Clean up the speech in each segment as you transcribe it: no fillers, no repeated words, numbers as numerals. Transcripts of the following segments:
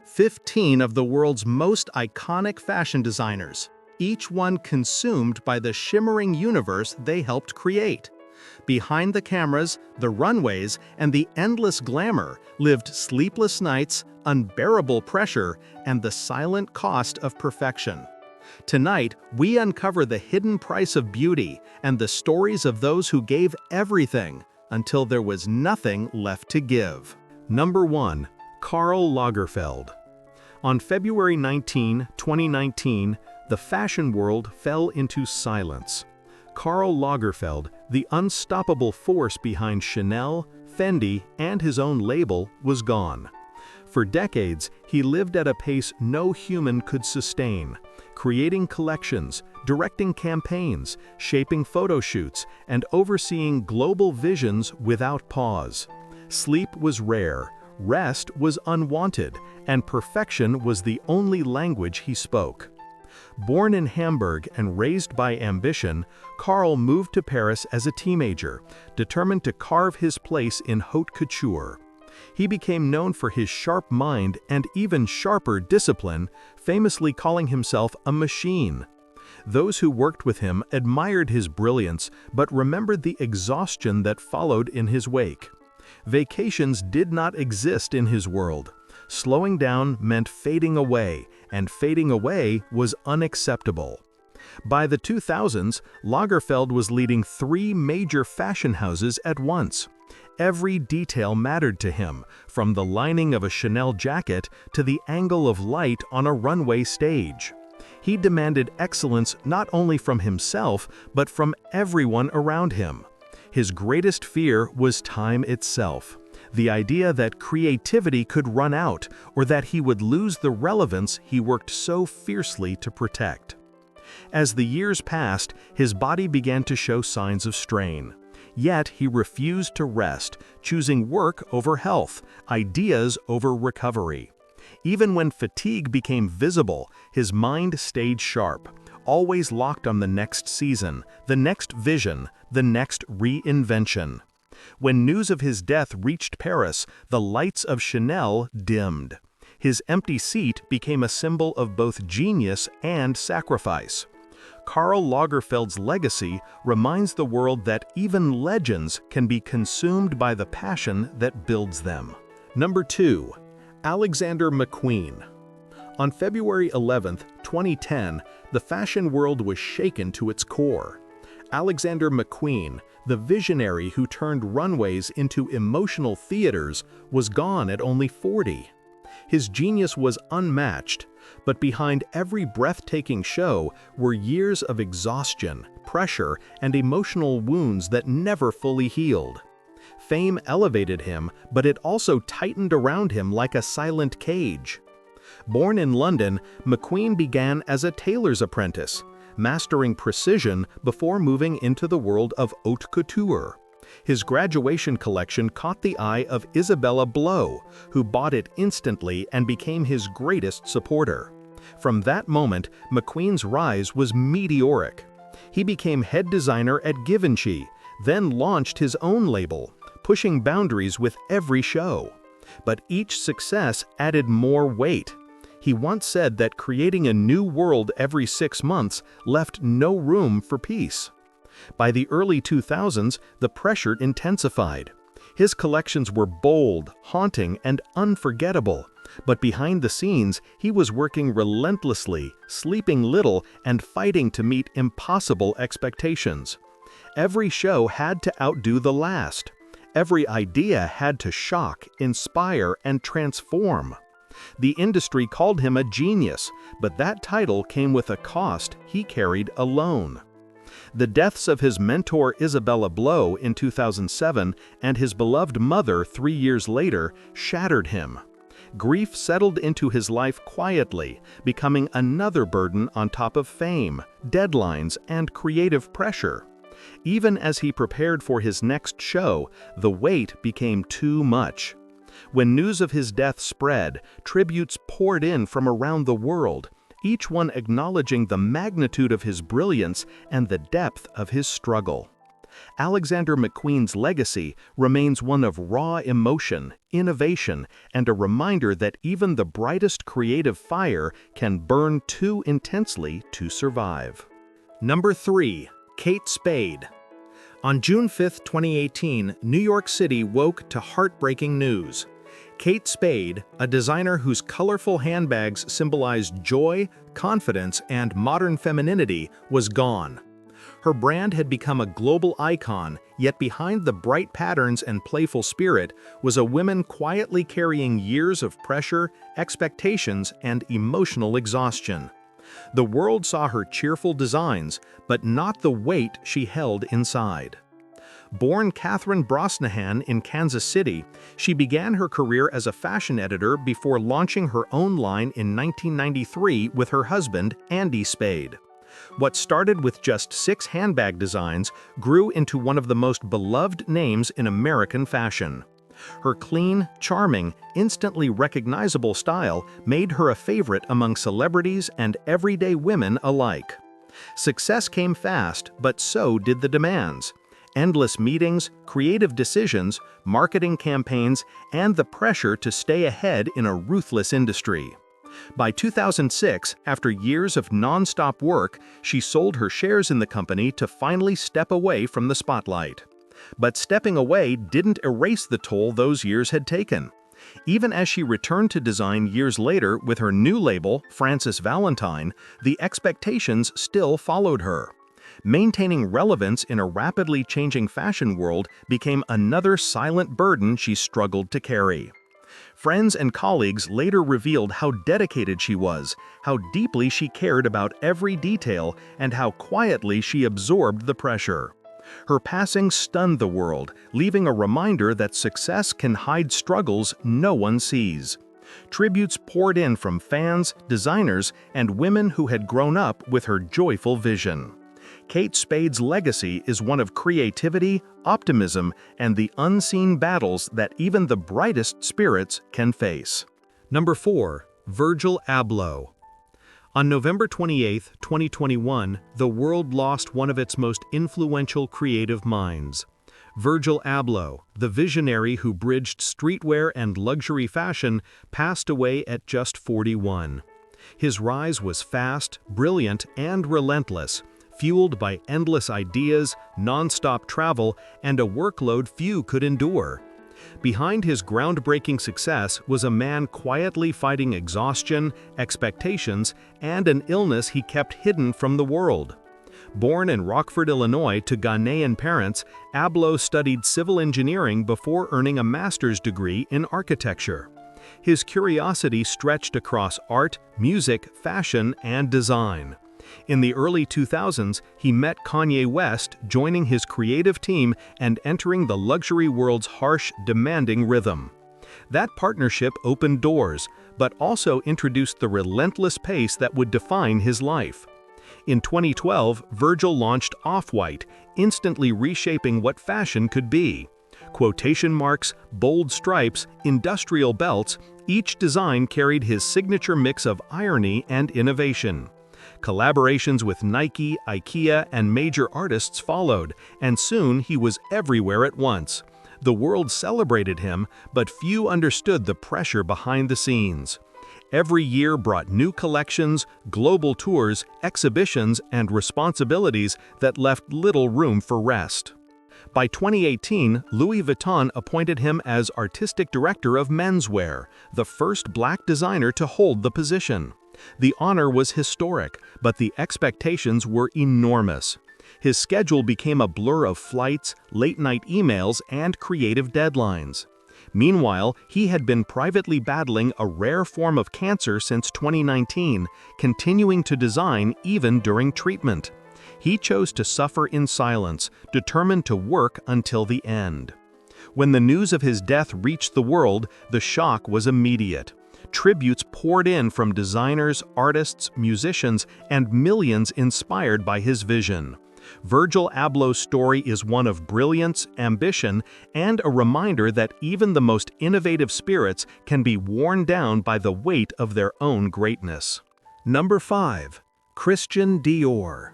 15 of the world's most iconic fashion designers, each one consumed by the shimmering universe they helped create. Behind the cameras, the runways, and the endless glamour lived sleepless nights, unbearable pressure, and the silent cost of perfection. Tonight, we uncover the hidden price of beauty and the stories of those who gave everything until there was nothing left to give. Number 1. Karl Lagerfeld. On February 19, 2019, the fashion world fell into silence. Karl Lagerfeld, the unstoppable force behind Chanel, Fendi, and his own label, was gone. For decades, he lived at a pace no human could sustain, creating collections, directing campaigns, shaping photo shoots, and overseeing global visions without pause. Sleep was rare, rest was unwanted, and perfection was the only language he spoke. Born in Hamburg and raised by ambition, Karl moved to Paris as a teenager, determined to carve his place in haute couture. He became known for his sharp mind and even sharper discipline, famously calling himself a machine. Those who worked with him admired his brilliance but remembered the exhaustion that followed in his wake. Vacations did not exist in his world. Slowing down meant fading away, and fading away was unacceptable. By the 2000s, Lagerfeld was leading 3 major fashion houses at once. Every detail mattered to him, from the lining of a Chanel jacket to the angle of light on a runway stage. He demanded excellence not only from himself, but from everyone around him. His greatest fear was time itself. The idea that creativity could run out, or that he would lose the relevance he worked so fiercely to protect. As the years passed, his body began to show signs of strain. Yet he refused to rest, choosing work over health, ideas over recovery. Even when fatigue became visible, his mind stayed sharp, always locked on the next season, the next vision, the next reinvention. When news of his death reached Paris, the lights of Chanel dimmed. His empty seat became a symbol of both genius and sacrifice. Karl Lagerfeld's legacy reminds the world that even legends can be consumed by the passion that builds them. Number 2. Alexander McQueen. On February 11, 2010, the fashion world was shaken to its core. Alexander McQueen, the visionary who turned runways into emotional theaters, was gone at only 40. His genius was unmatched, but behind every breathtaking show were years of exhaustion, pressure, and emotional wounds that never fully healed. Fame elevated him, but it also tightened around him like a silent cage. Born in London, McQueen began as a tailor's apprentice, mastering precision before moving into the world of haute couture. His graduation collection caught the eye of Isabella Blow, who bought it instantly and became his greatest supporter. From that moment, McQueen's rise was meteoric. He became head designer at Givenchy, then launched his own label, pushing boundaries with every show. But each success added more weight. He once said that creating a new world every 6 months left no room for peace. By the early 2000s, the pressure intensified. His collections were bold, haunting, and unforgettable. But behind the scenes, he was working relentlessly, sleeping little, and fighting to meet impossible expectations. Every show had to outdo the last. Every idea had to shock, inspire, and transform. The industry called him a genius, but that title came with a cost he carried alone. The deaths of his mentor Isabella Blow in 2007 and his beloved mother 3 years later shattered him. Grief settled into his life quietly, becoming another burden on top of fame, deadlines, and creative pressure. Even as he prepared for his next show, the weight became too much. When news of his death spread, tributes poured in from around the world, each one acknowledging the magnitude of his brilliance and the depth of his struggle. Alexander McQueen's legacy remains one of raw emotion, innovation, and a reminder that even the brightest creative fire can burn too intensely to survive. Number 3. Kate Spade. On June 5, 2018, New York City woke to heartbreaking news. Kate Spade, a designer whose colorful handbags symbolized joy, confidence, and modern femininity, was gone. Her brand had become a global icon, yet behind the bright patterns and playful spirit was a woman quietly carrying years of pressure, expectations, and emotional exhaustion. The world saw her cheerful designs, but not the weight she held inside. Born Catherine Brosnahan in Kansas City, she began her career as a fashion editor before launching her own line in 1993 with her husband, Andy Spade. What started with just 6 handbag designs grew into one of the most beloved names in American fashion. Her clean, charming, instantly recognizable style made her a favorite among celebrities and everyday women alike. Success came fast, but so did the demands. Endless meetings, creative decisions, marketing campaigns, and the pressure to stay ahead in a ruthless industry. By 2006, after years of non-stop work, she sold her shares in the company to finally step away from the spotlight. But stepping away didn't erase the toll those years had taken. Even as she returned to design years later with her new label, Frances Valentine, the expectations still followed her. Maintaining relevance in a rapidly changing fashion world became another silent burden she struggled to carry. Friends and colleagues later revealed how dedicated she was, how deeply she cared about every detail, and how quietly she absorbed the pressure. Her passing stunned the world, leaving a reminder that success can hide struggles no one sees. Tributes poured in from fans, designers, and women who had grown up with her joyful vision. Kate Spade's legacy is one of creativity, optimism, and the unseen battles that even the brightest spirits can face. Number 4. Virgil Abloh. On November 28, 2021, the world lost one of its most influential creative minds. Virgil Abloh, the visionary who bridged streetwear and luxury fashion, passed away at just 41. His rise was fast, brilliant, and relentless, fueled by endless ideas, non-stop travel, and a workload few could endure. Behind his groundbreaking success was a man quietly fighting exhaustion, expectations, and an illness he kept hidden from the world. Born in Rockford, Illinois to Ghanaian parents, Abloh studied civil engineering before earning a master's degree in architecture. His curiosity stretched across art, music, fashion, and design. In the early 2000s, he met Kanye West, joining his creative team and entering the luxury world's harsh, demanding rhythm. That partnership opened doors, but also introduced the relentless pace that would define his life. In 2012, Virgil launched Off-White, instantly reshaping what fashion could be. Quotation marks, bold stripes, industrial belts, each design carried his signature mix of irony and innovation. Collaborations with Nike, IKEA, and major artists followed, and soon he was everywhere at once. The world celebrated him, but few understood the pressure behind the scenes. Every year brought new collections, global tours, exhibitions, and responsibilities that left little room for rest. By 2018, Louis Vuitton appointed him as artistic director of menswear, the first black designer to hold the position. The honor was historic, but the expectations were enormous. His schedule became a blur of flights, late-night emails, and creative deadlines. Meanwhile, he had been privately battling a rare form of cancer since 2019, continuing to design even during treatment. He chose to suffer in silence, determined to work until the end. When the news of his death reached the world, the shock was immediate. Tributes poured in from designers, artists, musicians, and millions inspired by his vision. Virgil Abloh's story is one of brilliance, ambition, and a reminder that even the most innovative spirits can be worn down by the weight of their own greatness. Number 5. Christian Dior.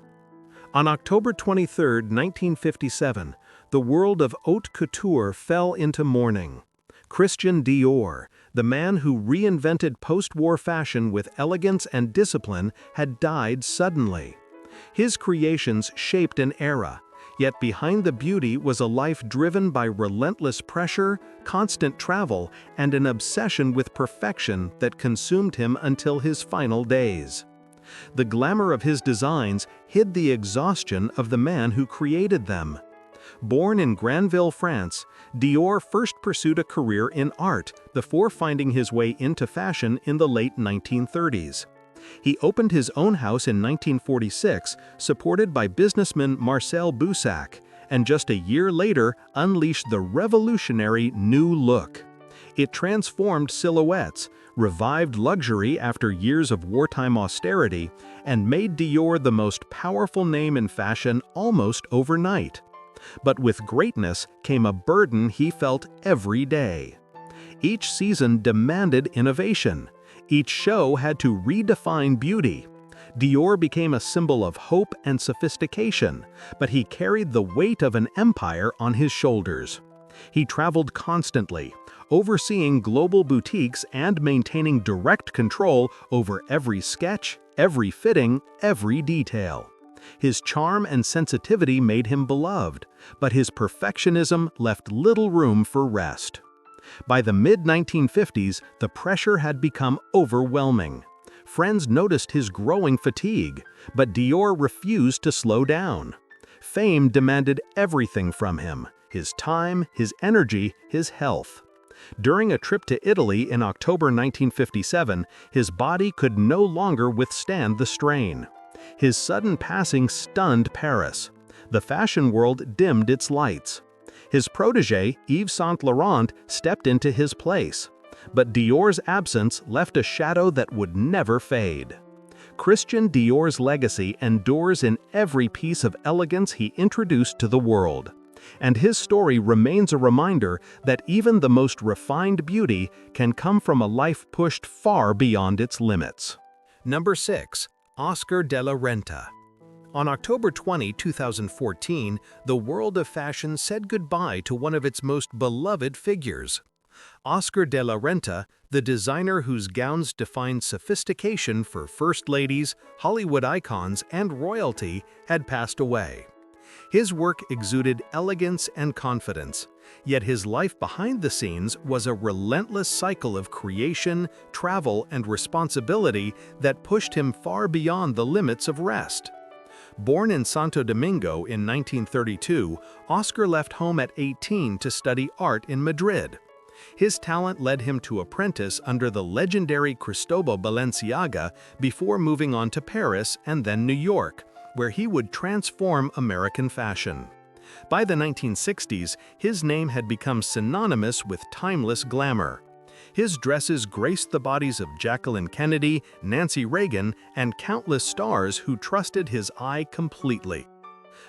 On October 23, 1957, the world of haute couture fell into mourning. Christian Dior, the man who reinvented post-war fashion with elegance and discipline, had died suddenly. His creations shaped an era, yet behind the beauty was a life driven by relentless pressure, constant travel, and an obsession with perfection that consumed him until his final days. The glamour of his designs hid the exhaustion of the man who created them. Born in Granville, France, Dior first pursued a career in art before finding his way into fashion in the late 1930s. He opened his own house in 1946, supported by businessman Marcel Boussac, and just a year later unleashed the revolutionary new look. It transformed silhouettes, revived luxury after years of wartime austerity, and made Dior the most powerful name in fashion almost overnight. But with greatness came a burden he felt every day. Each season demanded innovation. Each show had to redefine beauty. Dior became a symbol of hope and sophistication, but he carried the weight of an empire on his shoulders. He traveled constantly, overseeing global boutiques and maintaining direct control over every sketch, every fitting, every detail. His charm and sensitivity made him beloved, but his perfectionism left little room for rest. By the mid-1950s, the pressure had become overwhelming. Friends noticed his growing fatigue, but Dior refused to slow down. Fame demanded everything from him: his time, his energy, his health. During a trip to Italy in October 1957, his body could no longer withstand the strain. His sudden passing stunned Paris. The fashion world dimmed its lights. His protégé, Yves Saint Laurent, stepped into his place. But Dior's absence left a shadow that would never fade. Christian Dior's legacy endures in every piece of elegance he introduced to the world. And his story remains a reminder that even the most refined beauty can come from a life pushed far beyond its limits. Number 6. Oscar de la Renta. On October 20, 2014, the world of fashion said goodbye to one of its most beloved figures. Oscar de la Renta, the designer whose gowns defined sophistication for first ladies, Hollywood icons, and royalty, had passed away. His work exuded elegance and confidence, yet his life behind the scenes was a relentless cycle of creation, travel, and responsibility that pushed him far beyond the limits of rest. Born in Santo Domingo in 1932, Oscar left home at 18 to study art in Madrid. His talent led him to apprentice under the legendary Cristobal Balenciaga before moving on to Paris and then New York, where he would transform American fashion. By the 1960s, his name had become synonymous with timeless glamour. His dresses graced the bodies of Jacqueline Kennedy, Nancy Reagan, and countless stars who trusted his eye completely.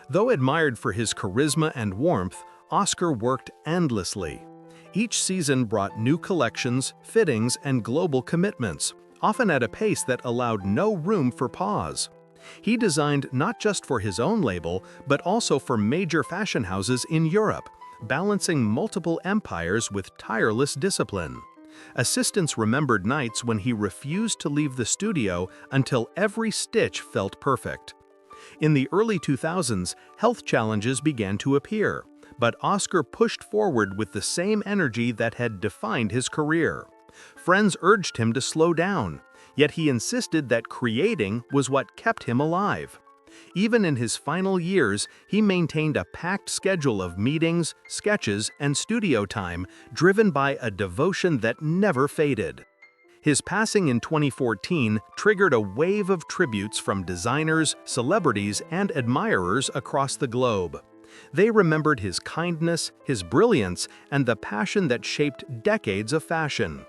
Though admired for his charisma and warmth, Oscar worked endlessly. Each season brought new collections, fittings, and global commitments, often at a pace that allowed no room for pause. He designed not just for his own label, but also for major fashion houses in Europe, balancing multiple empires with tireless discipline. Assistants remembered nights when he refused to leave the studio until every stitch felt perfect. In the early 2000s, health challenges began to appear, but Oscar pushed forward with the same energy that had defined his career. Friends urged him to slow down, yet he insisted that creating was what kept him alive. Even in his final years, he maintained a packed schedule of meetings, sketches, and studio time, driven by a devotion that never faded. His passing in 2014 triggered a wave of tributes from designers, celebrities, and admirers across the globe. They remembered his kindness, his brilliance, and the passion that shaped decades of fashion.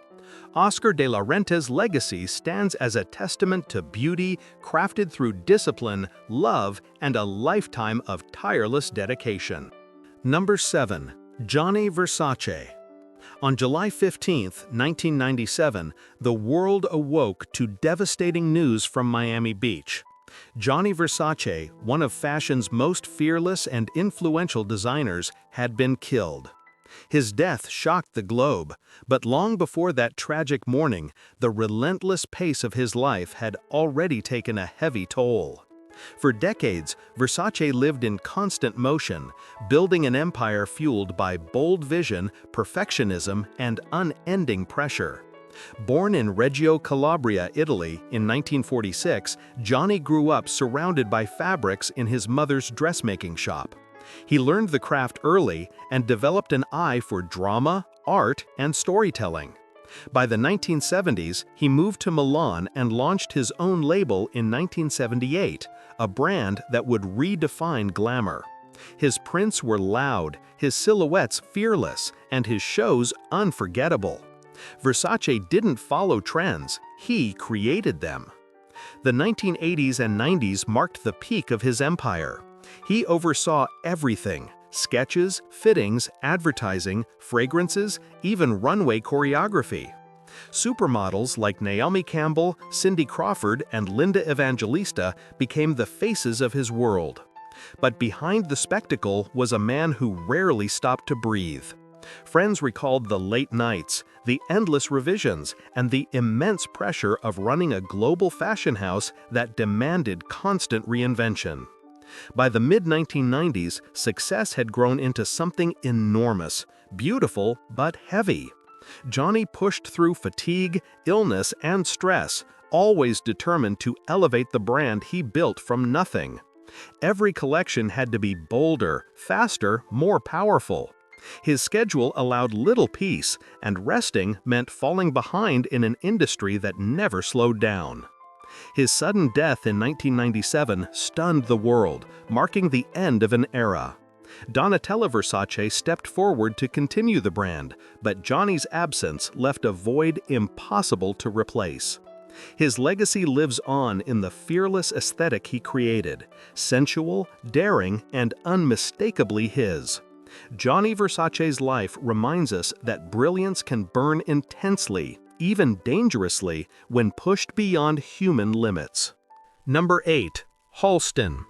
Oscar de la Renta's legacy stands as a testament to beauty crafted through discipline, love, and a lifetime of tireless dedication. Number 7. Gianni Versace. On July 15, 1997, the world awoke to devastating news from Miami Beach. Gianni Versace, one of fashion's most fearless and influential designers, had been killed. His death shocked the globe, but long before that tragic morning, the relentless pace of his life had already taken a heavy toll. For decades, Versace lived in constant motion, building an empire fueled by bold vision, perfectionism, and unending pressure. Born in Reggio Calabria, Italy, in 1946, Gianni grew up surrounded by fabrics in his mother's dressmaking shop. He learned the craft early and developed an eye for drama, art, and storytelling. By the 1970s, he moved to Milan and launched his own label in 1978, a brand that would redefine glamour. His prints were loud, his silhouettes fearless, and his shows unforgettable. Versace didn't follow trends, he created them. The 1980s and 90s marked the peak of his empire. He oversaw everything: sketches, fittings, advertising, fragrances, even runway choreography. Supermodels like Naomi Campbell, Cindy Crawford, and Linda Evangelista became the faces of his world. But behind the spectacle was a man who rarely stopped to breathe. Friends recalled the late nights, the endless revisions, and the immense pressure of running a global fashion house that demanded constant reinvention. By the mid-1990s, success had grown into something enormous, beautiful but heavy. Gianni pushed through fatigue, illness, and stress, always determined to elevate the brand he built from nothing. Every collection had to be bolder, faster, more powerful. His schedule allowed little peace, and resting meant falling behind in an industry that never slowed down. His sudden death in 1997 stunned the world, marking the end of an era. Donatella Versace stepped forward to continue the brand, but Gianni's absence left a void impossible to replace. His legacy lives on in the fearless aesthetic he created, sensual, daring, and unmistakably his. Gianni Versace's life reminds us that brilliance can burn intensely, even dangerously, when pushed beyond human limits. Number 8. Halston.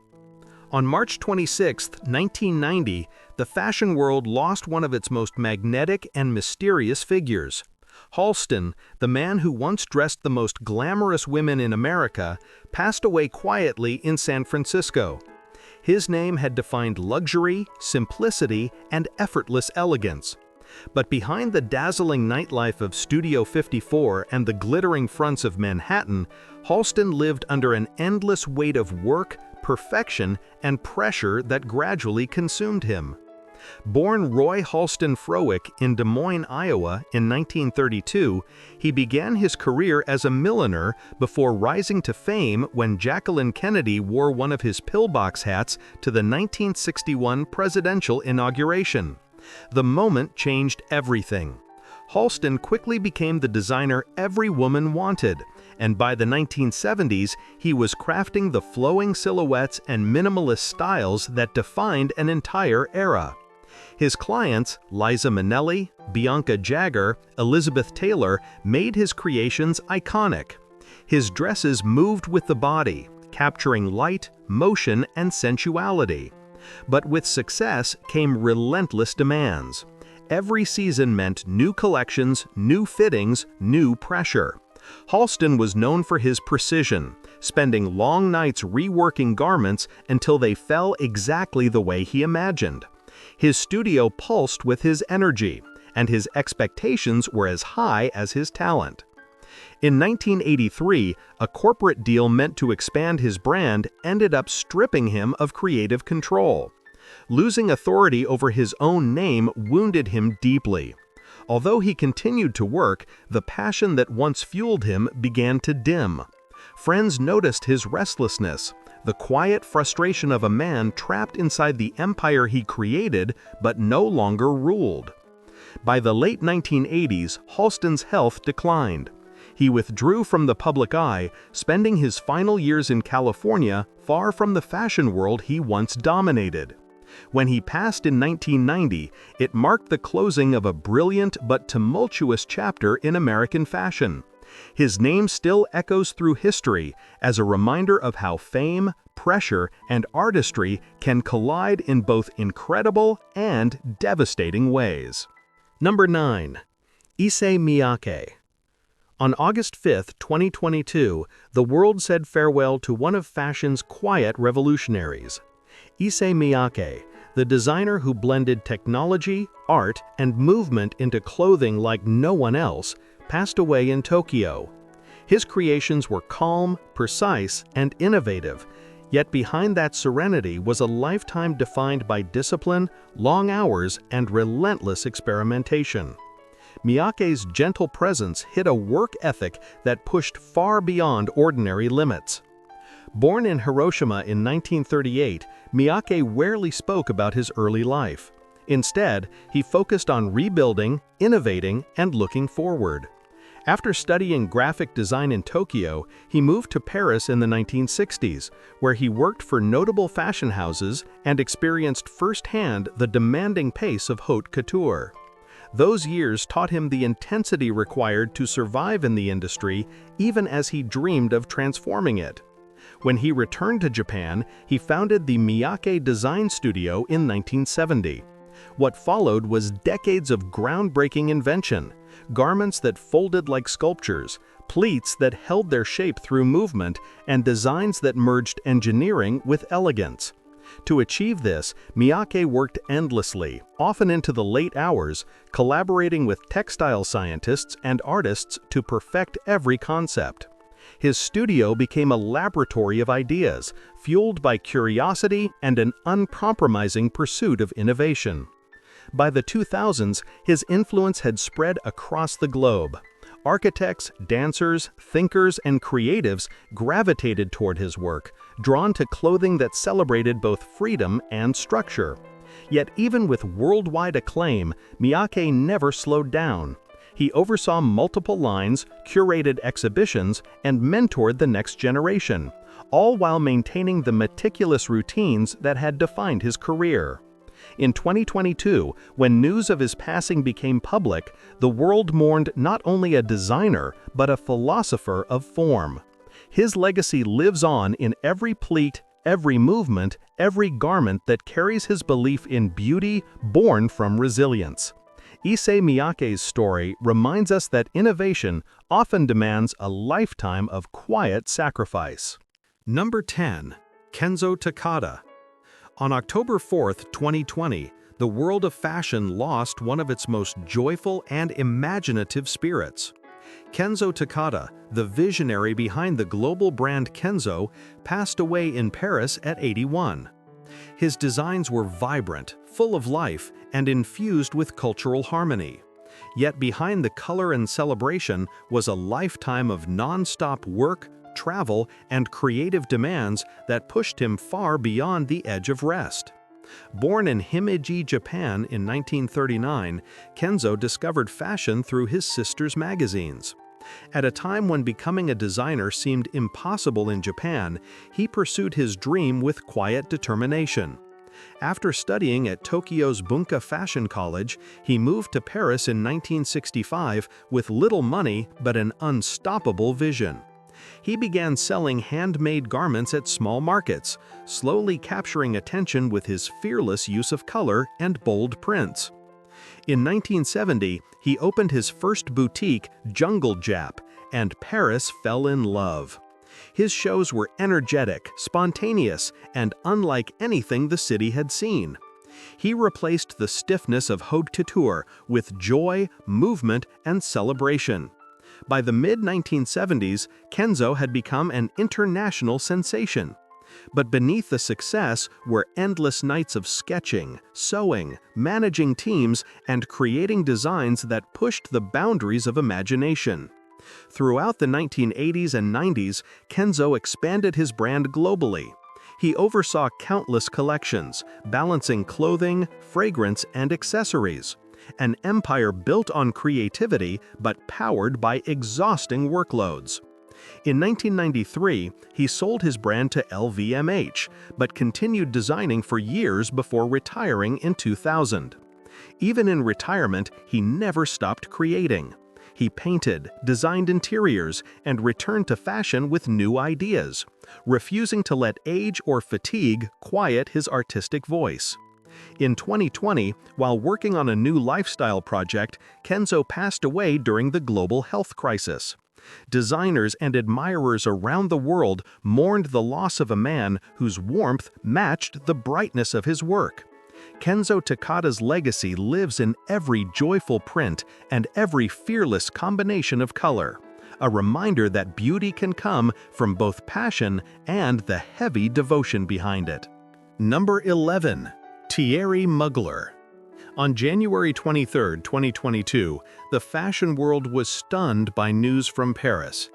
On March 26, 1990, the fashion world lost one of its most magnetic and mysterious figures. Halston, the man who once dressed the most glamorous women in America, passed away quietly in San Francisco. His name had defined luxury, simplicity, and effortless elegance. But behind the dazzling nightlife of Studio 54 and the glittering fronts of Manhattan, Halston lived under an endless weight of work, perfection, and pressure that gradually consumed him. Born Roy Halston Frowick in Des Moines, Iowa in 1932, he began his career as a milliner before rising to fame when Jacqueline Kennedy wore one of his pillbox hats to the 1961 presidential inauguration. The moment changed everything. Halston quickly became the designer every woman wanted, and by the 1970s, he was crafting the flowing silhouettes and minimalist styles that defined an entire era. His clients, Liza Minnelli, Bianca Jagger, Elizabeth Taylor, made his creations iconic. His dresses moved with the body, capturing light, motion, and sensuality. But with success came relentless demands. Every season meant new collections, new fittings, new pressure. Halston was known for his precision, spending long nights reworking garments until they fell exactly the way he imagined. His studio pulsed with his energy, and his expectations were as high as his talent. In 1983, a corporate deal meant to expand his brand ended up stripping him of creative control. Losing authority over his own name wounded him deeply. Although he continued to work, the passion that once fueled him began to dim. Friends noticed his restlessness, the quiet frustration of a man trapped inside the empire he created but no longer ruled. By the late 1980s, Halston's health declined. He withdrew from the public eye, spending his final years in California far from the fashion world he once dominated. When he passed in 1990, it marked the closing of a brilliant but tumultuous chapter in American fashion. His name still echoes through history as a reminder of how fame, pressure, and artistry can collide in both incredible and devastating ways. Number 9. Issey Miyake. On August 5, 2022, the world said farewell to one of fashion's quiet revolutionaries. Issey Miyake, the designer who blended technology, art, and movement into clothing like no one else, passed away in Tokyo. His creations were calm, precise, and innovative, yet behind that serenity was a lifetime defined by discipline, long hours, and relentless experimentation. Miyake's gentle presence hid a work ethic that pushed far beyond ordinary limits. Born in Hiroshima in 1938, Miyake rarely spoke about his early life. Instead, he focused on rebuilding, innovating, and looking forward. After studying graphic design in Tokyo, he moved to Paris in the 1960s, where he worked for notable fashion houses and experienced firsthand the demanding pace of haute couture. Those years taught him the intensity required to survive in the industry, even as he dreamed of transforming it. When he returned to Japan, he founded the Miyake Design Studio in 1970. What followed was decades of groundbreaking invention: garments that folded like sculptures, pleats that held their shape through movement, and designs that merged engineering with elegance. To achieve this, Miyake worked endlessly, often into the late hours, collaborating with textile scientists and artists to perfect every concept. His studio became a laboratory of ideas, fueled by curiosity and an uncompromising pursuit of innovation. By the 2000s, his influence had spread across the globe. Architects, dancers, thinkers, and creatives gravitated toward his work, drawn to clothing that celebrated both freedom and structure. Yet even with worldwide acclaim, Miyake never slowed down. He oversaw multiple lines, curated exhibitions, and mentored the next generation, all while maintaining the meticulous routines that had defined his career. In 2022, when news of his passing became public, the world mourned not only a designer, but a philosopher of form. His legacy lives on in every pleat, every movement, every garment that carries his belief in beauty born from resilience. Issey Miyake's story reminds us that innovation often demands a lifetime of quiet sacrifice. Number 10. Kenzo Takada. On October 4, 2020, the world of fashion lost one of its most joyful and imaginative spirits. Kenzo Takada, the visionary behind the global brand Kenzo, passed away in Paris at 81. His designs were vibrant, full of life, and infused with cultural harmony. Yet behind the color and celebration was a lifetime of non-stop work, travel, and creative demands that pushed him far beyond the edge of rest. Born in Himeji, Japan in 1939, Kenzo discovered fashion through his sister's magazines. At a time when becoming a designer seemed impossible in Japan, he pursued his dream with quiet determination. After studying at Tokyo's Bunka Fashion College, he moved to Paris in 1965 with little money but an unstoppable vision. He began selling handmade garments at small markets, slowly capturing attention with his fearless use of color and bold prints. In 1970, he opened his first boutique, Jungle Jap, and Paris fell in love. His shows were energetic, spontaneous, and unlike anything the city had seen. He replaced the stiffness of haute couture with joy, movement, and celebration. By the mid-1970s, Kenzo had become an international sensation. But beneath the success were endless nights of sketching, sewing, managing teams, and creating designs that pushed the boundaries of imagination. Throughout the 1980s and 90s, Kenzo expanded his brand globally. He oversaw countless collections, balancing clothing, fragrance, and accessories. An empire built on creativity but powered by exhausting workloads. In 1993, he sold his brand to LVMH, but continued designing for years before retiring in 2000. Even in retirement, he never stopped creating. He painted, designed interiors, and returned to fashion with new ideas, refusing to let age or fatigue quiet his artistic voice. In 2020, while working on a new lifestyle project, Kenzo passed away during the global health crisis. Designers and admirers around the world mourned the loss of a man whose warmth matched the brightness of his work. Kenzo Takada's legacy lives in every joyful print and every fearless combination of color, a reminder that beauty can come from both passion and the heavy devotion behind it. Number 11. Thierry Mugler. On January 23, 2022, the fashion world was stunned by news from Paris.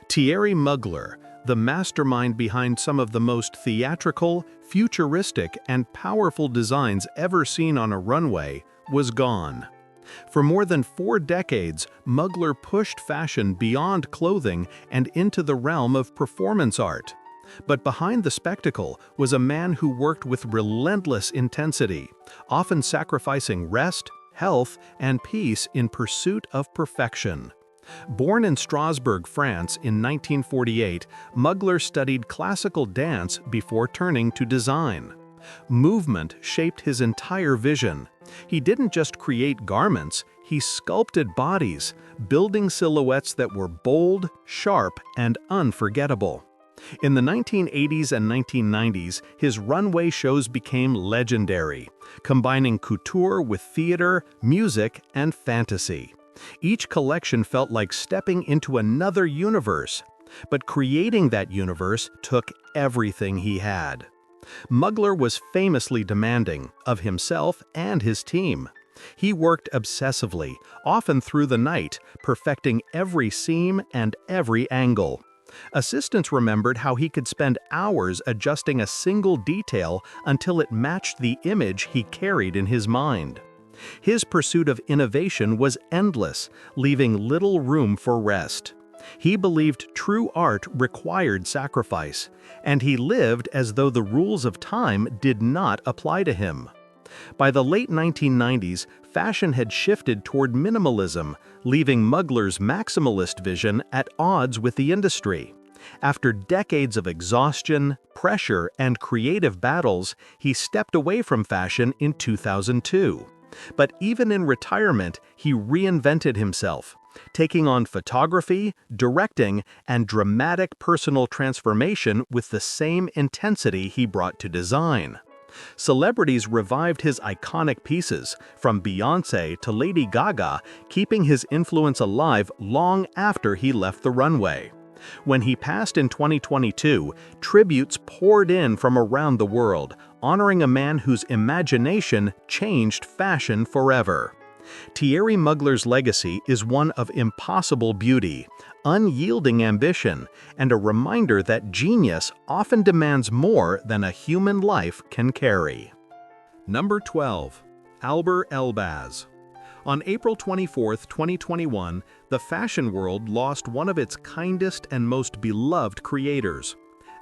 Thierry Mugler, the mastermind behind some of the most theatrical, futuristic, and powerful designs ever seen on a runway, was gone. For more than 4 decades, Mugler pushed fashion beyond clothing and into the realm of performance art. But behind the spectacle was a man who worked with relentless intensity, often sacrificing rest, health, and peace in pursuit of perfection. Born in Strasbourg, France in 1948, Mugler studied classical dance before turning to design. Movement shaped his entire vision. He didn't just create garments, he sculpted bodies, building silhouettes that were bold, sharp, and unforgettable. In the 1980s and 1990s, his runway shows became legendary, combining couture with theater, music, and fantasy. Each collection felt like stepping into another universe, but creating that universe took everything he had. Mugler was famously demanding of himself and his team. He worked obsessively, often through the night, perfecting every seam and every angle. Assistants remembered how he could spend hours adjusting a single detail until it matched the image he carried in his mind. His pursuit of innovation was endless, leaving little room for rest. He believed true art required sacrifice, and he lived as though the rules of time did not apply to him. By the late 1990s, fashion had shifted toward minimalism, leaving Mugler's maximalist vision at odds with the industry. After decades of exhaustion, pressure, and creative battles, he stepped away from fashion in 2002. But even in retirement, he reinvented himself, taking on photography, directing, and dramatic personal transformation with the same intensity he brought to design. Celebrities revived his iconic pieces, from Beyoncé to Lady Gaga, keeping his influence alive long after he left the runway. When he passed in 2022, tributes poured in from around the world, honoring a man whose imagination changed fashion forever. Thierry Mugler's legacy is one of impossible beauty, unyielding ambition, and a reminder that genius often demands more than a human life can carry. Number 12. Alber Elbaz. On April 24, 2021, the fashion world lost one of its kindest and most beloved creators.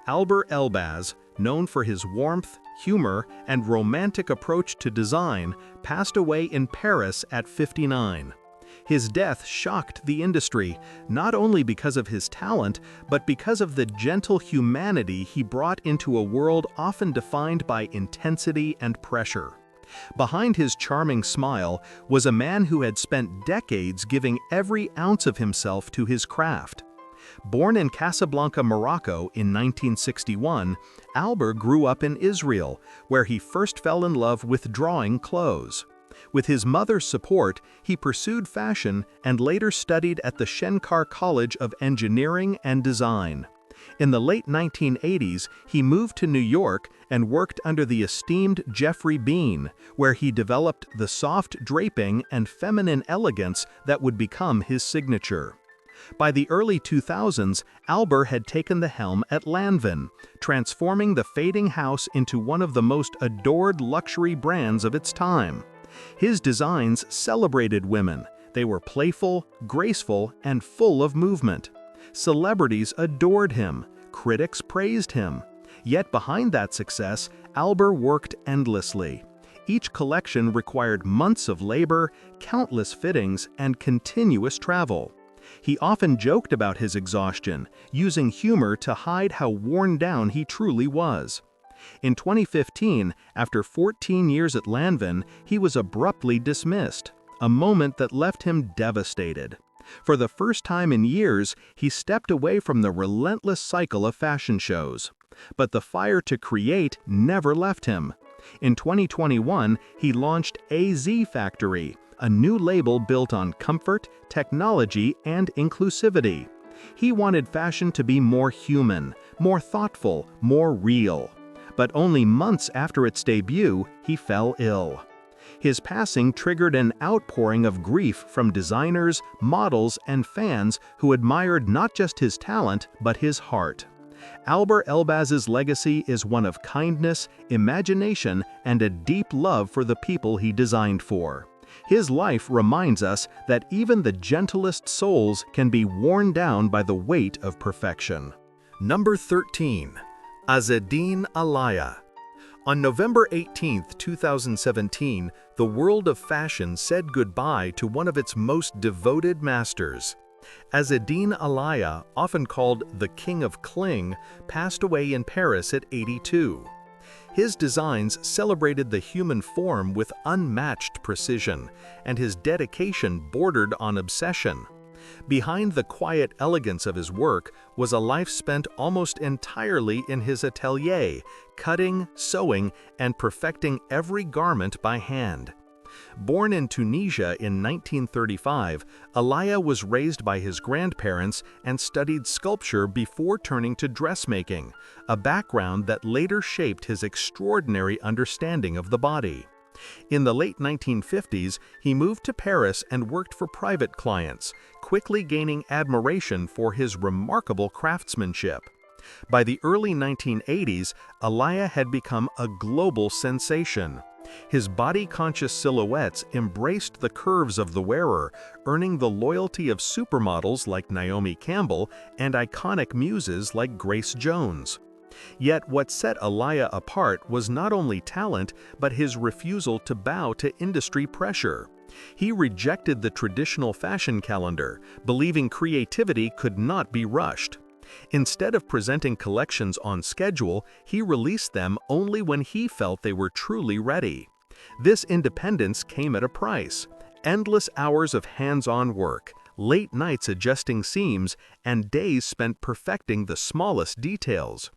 Alber Elbaz, known for his warmth, humor, and romantic approach to design, passed away in Paris at 59. His death shocked the industry, not only because of his talent, but because of the gentle humanity he brought into a world often defined by intensity and pressure. Behind his charming smile was a man who had spent decades giving every ounce of himself to his craft. Born in Casablanca, Morocco in 1961, Alber grew up in Israel, where he first fell in love with drawing clothes. With his mother's support, he pursued fashion and later studied at the Shenkar College of Engineering and Design. In the late 1980s, he moved to New York and worked under the esteemed Jeffrey Bean, where he developed the soft draping and feminine elegance that would become his signature. By the early 2000s, Alber had taken the helm at Lanvin, transforming the fading house into one of the most adored luxury brands of its time. His designs celebrated women. They were playful, graceful, and full of movement. Celebrities adored him. Critics praised him. Yet behind that success, Alber worked endlessly. Each collection required months of labor, countless fittings, and continuous travel. He often joked about his exhaustion, using humor to hide how worn down he truly was. In 2015, after 14 years at Lanvin, he was abruptly dismissed, a moment that left him devastated. For the first time in years, he stepped away from the relentless cycle of fashion shows. But the fire to create never left him. In 2021, he launched AZ Factory, a new label built on comfort, technology, and inclusivity. He wanted fashion to be more human, more thoughtful, more real. But only months after its debut, he fell ill. His passing triggered an outpouring of grief from designers, models, and fans who admired not just his talent, but his heart. Alber Elbaz's legacy is one of kindness, imagination, and a deep love for the people he designed for. His life reminds us that even the gentlest souls can be worn down by the weight of perfection. Number 13. Azzedine Alaïa. On November 18, 2017, the world of fashion said goodbye to one of its most devoted masters. Azzedine Alaïa, often called the King of Cling, passed away in Paris at 82. His designs celebrated the human form with unmatched precision, and his dedication bordered on obsession. Behind the quiet elegance of his work was a life spent almost entirely in his atelier, cutting, sewing, and perfecting every garment by hand. Born in Tunisia in 1935, Alaïa was raised by his grandparents and studied sculpture before turning to dressmaking, a background that later shaped his extraordinary understanding of the body. In the late 1950s, he moved to Paris and worked for private clients, quickly gaining admiration for his remarkable craftsmanship. By the early 1980s, Alaïa had become a global sensation. His body-conscious silhouettes embraced the curves of the wearer, earning the loyalty of supermodels like Naomi Campbell and iconic muses like Grace Jones. Yet what set Alaïa apart was not only talent, but his refusal to bow to industry pressure. He rejected the traditional fashion calendar, believing creativity could not be rushed. Instead of presenting collections on schedule, he released them only when he felt they were truly ready. This independence came at a price: endless hours of hands-on work, late nights adjusting seams, and days spent perfecting the smallest details.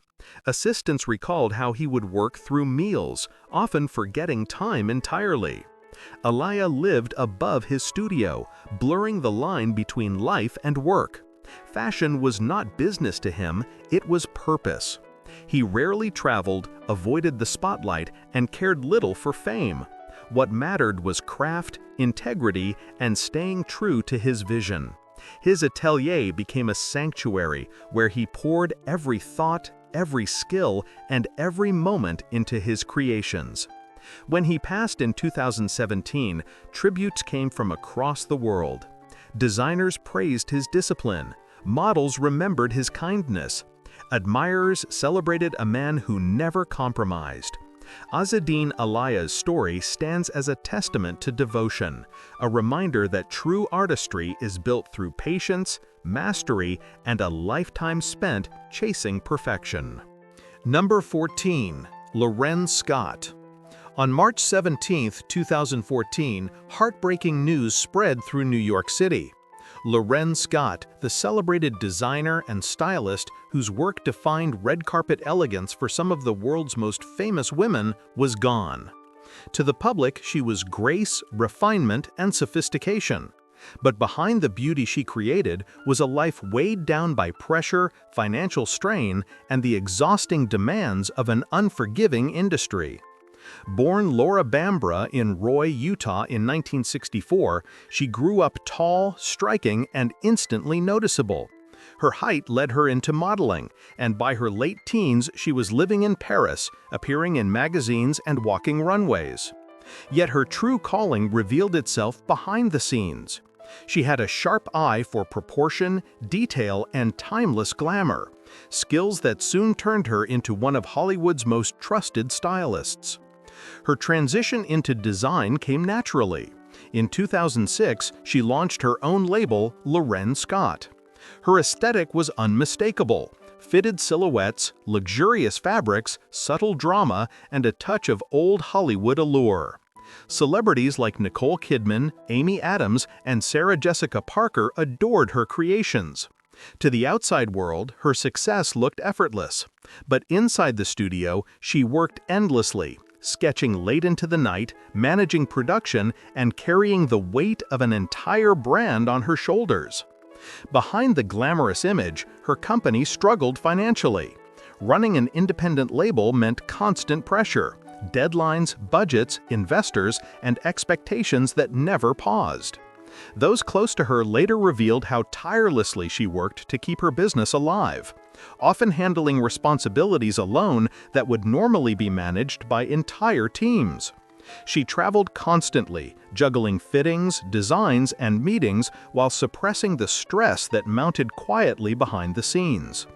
Assistants recalled how he would work through meals, often forgetting time entirely. Alaïa lived above his studio, blurring the line between life and work. Fashion was not business to him, it was purpose. He rarely traveled, avoided the spotlight, and cared little for fame. What mattered was craft, integrity, and staying true to his vision. His atelier became a sanctuary where he poured every thought, every skill, and every moment into his creations. When he passed in 2017, tributes came from across the world. Designers praised his discipline, models remembered his kindness, admirers celebrated a man who never compromised. Azzedine Alaïa's story stands as a testament to devotion, a reminder that true artistry is built through patience, mastery, and a lifetime spent chasing perfection. Number 14. L'Oreine Scott. On March 17, 2014, heartbreaking news spread through New York City. L'Oreine Scott, the celebrated designer and stylist whose work defined red carpet elegance for some of the world's most famous women, was gone. To the public, she was grace, refinement, and sophistication. But behind the beauty she created was a life weighed down by pressure, financial strain, and the exhausting demands of an unforgiving industry. Born Laura Bambra in Roy, Utah in 1964, she grew up tall, striking, and instantly noticeable. Her height led her into modeling, and by her late teens she was living in Paris, appearing in magazines and walking runways. Yet her true calling revealed itself behind the scenes. She had a sharp eye for proportion, detail, and timeless glamour, skills that soon turned her into one of Hollywood's most trusted stylists. Her transition into design came naturally. In 2006, she launched her own label, Loren Scott. Her aesthetic was unmistakable: fitted silhouettes, luxurious fabrics, subtle drama, and a touch of old Hollywood allure. Celebrities like Nicole Kidman, Amy Adams, and Sarah Jessica Parker adored her creations. To the outside world, her success looked effortless. But inside the studio, she worked endlessly, sketching late into the night, managing production, and carrying the weight of an entire brand on her shoulders. Behind the glamorous image, her company struggled financially. Running an independent label meant constant pressure: deadlines, budgets, investors, and expectations that never paused. Those close to her later revealed how tirelessly she worked to keep her business alive, often handling responsibilities alone that would normally be managed by entire teams. She traveled constantly, juggling fittings, designs, and meetings while suppressing the stress that mounted quietly behind the scenes.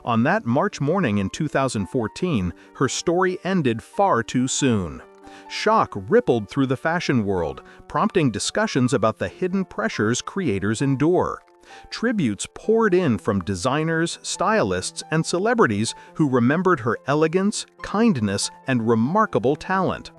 On that March morning in 2014, her story ended far too soon. Shock rippled through the fashion world, prompting discussions about the hidden pressures creators endure. Tributes poured in from designers, stylists, and celebrities who remembered her elegance, kindness, and remarkable talent.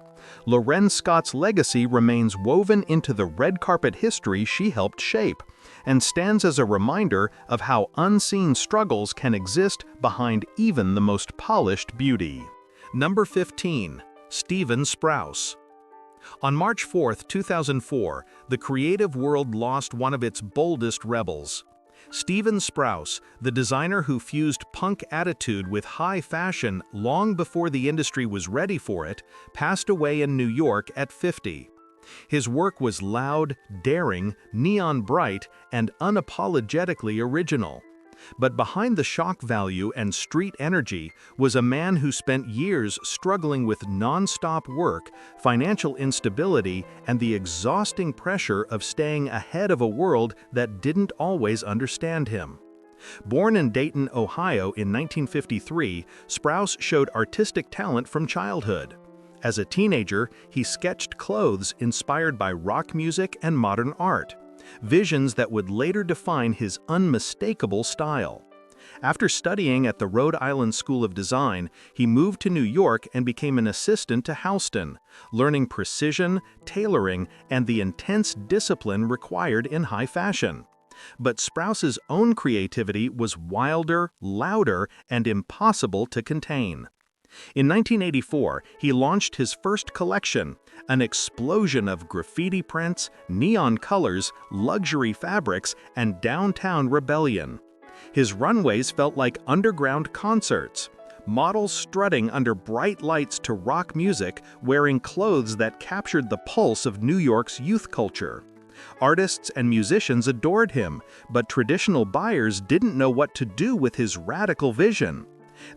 Loren Scott's legacy remains woven into the red carpet history she helped shape, and stands as a reminder of how unseen struggles can exist behind even the most polished beauty. Number 15. Stephen Sprouse. On March 4, 2004, the creative world lost one of its boldest rebels. Stephen Sprouse, the designer who fused punk attitude with high fashion long before the industry was ready for it, passed away in New York at 50. His work was loud, daring, neon bright, and unapologetically original. But behind the shock value and street energy was a man who spent years struggling with non-stop work, financial instability, and the exhausting pressure of staying ahead of a world that didn't always understand him. Born in Dayton, Ohio in 1953, Sprouse showed artistic talent from childhood. As a teenager, he sketched clothes inspired by rock music and modern art, visions that would later define his unmistakable style. After studying at the Rhode Island School of Design, he moved to New York and became an assistant to Houston, learning precision, tailoring, and the intense discipline required in high fashion. But Sprouse's own creativity was wilder, louder, and impossible to contain. In 1984, he launched his first collection, an explosion of graffiti prints, neon colors, luxury fabrics, and downtown rebellion. His runways felt like underground concerts, models strutting under bright lights to rock music, wearing clothes that captured the pulse of New York's youth culture. Artists and musicians adored him, but traditional buyers didn't know what to do with his radical vision.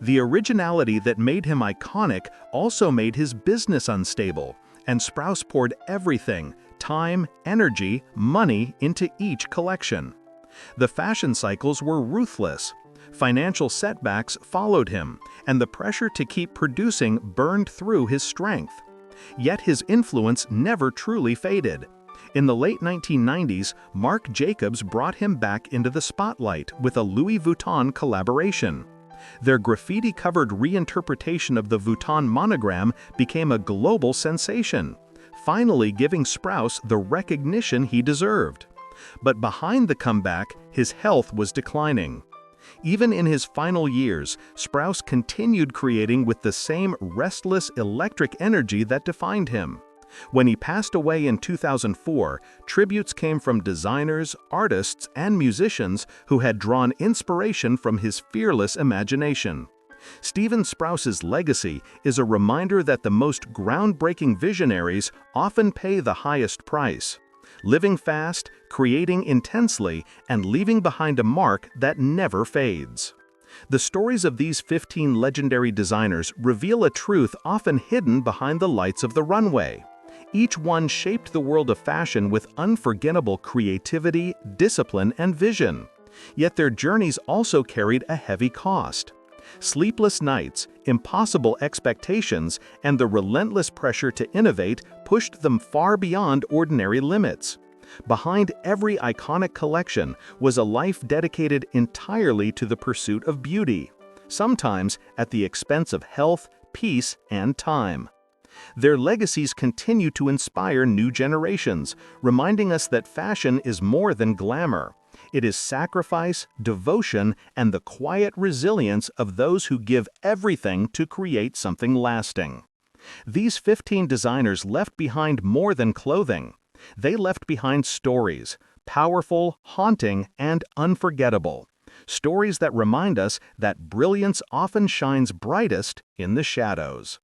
The originality that made him iconic also made his business unstable, and Sprouse poured everything, time, energy, money, into each collection. The fashion cycles were ruthless. Financial setbacks followed him, and the pressure to keep producing burned through his strength. Yet his influence never truly faded. In the late 1990s, Marc Jacobs brought him back into the spotlight with a Louis Vuitton collaboration. Their graffiti-covered reinterpretation of the Vuitton monogram became a global sensation, finally giving Sprouse the recognition he deserved. But behind the comeback, his health was declining. Even in his final years, Sprouse continued creating with the same restless, electric energy that defined him. When he passed away in 2004, tributes came from designers, artists, and musicians who had drawn inspiration from his fearless imagination. Stephen Sprouse's legacy is a reminder that the most groundbreaking visionaries often pay the highest price, living fast, creating intensely, and leaving behind a mark that never fades. The stories of these 15 legendary designers reveal a truth often hidden behind the lights of the runway. Each one shaped the world of fashion with unforgettable creativity, discipline, and vision. Yet their journeys also carried a heavy cost. Sleepless nights, Impossible expectations and the relentless pressure to innovate pushed them far beyond ordinary limits. Behind every iconic collection was a life dedicated entirely to the pursuit of beauty, sometimes at the expense of health, peace, and time. Their legacies continue to inspire new generations, reminding us that fashion is more than glamour. It is sacrifice, devotion, and the quiet resilience of those who give everything to create something lasting. These 15 designers left behind more than clothing. They left behind stories, powerful, haunting, and unforgettable. Stories that remind us that brilliance often shines brightest in the shadows.